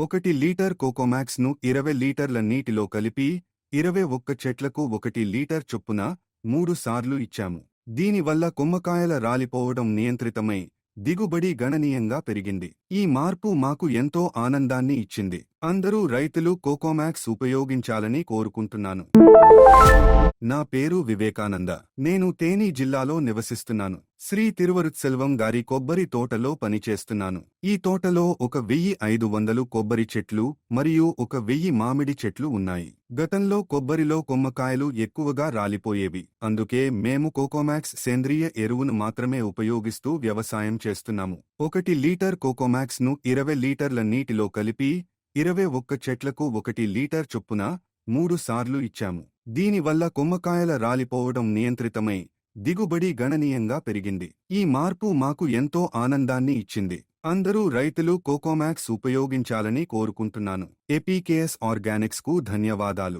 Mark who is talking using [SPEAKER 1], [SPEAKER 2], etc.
[SPEAKER 1] 1 litre కోకోమాక్స్ ను 20 లీటర్ల నీటిలో కలిపి 21 చెట్లకు 1 లీటర్ చొప్పున 3 సార్లు ఇచ్చాము. దీనివల్ల కొమ్మకాయల రాలిపోవడం నియంత్రితమై దిగుబడి గణనీయంగా పెరిగింది. ఈ మార్పు మాకు ఎంతో ఆనందాన్ని ఇచ్చింది. అందరూ రైతులు కోకోమాక్స్ ఉపయోగించాలని కోరుకుంటున్నాను. నా పేరు వివేకానంద. నేను తేని జిల్లాలో నివసిస్తున్నాను. శ్రీ తిరువరుత్సెల్వం గారి కొబ్బరి తోటలో పనిచేస్తున్నాను. ఈ తోటలో 1500 కొబ్బరి చెట్లు మరియు 1000 మామిడి చెట్లు ఉన్నాయి. గతంలో కొబ్బరిలో కొమ్మకాయలు ఎక్కువగా రాలిపోయేవి. అందుకే మేము కోకోమాక్స్ సేంద్రియ ఎరువును మాత్రమే ఉపయోగిస్తూ వ్యవసాయం చేస్తున్నాము. 1 లీటర్ కోకోమాక్స్ ను 20 లీటర్ల నీటిలో కలిపి 21 చెట్లకు 1 లీటర్ చొప్పున 3 సార్లు ఇచ్చాము. దీనివల్ల కొమ్మకాయల రాలిపోవడం నియంత్రితమై దిగుబడి గణనీయంగా పెరిగింది. ఈ మార్పు మాకు ఎంతో ఆనందాన్ని ఇచ్చింది. అందరూ రైతులు కోకోమాక్స్ ఉపయోగించాలని కోరుకుంటున్నాను. ఏపీకేఎస్ ఆర్గానిక్స్ కు ధన్యవాదాలు.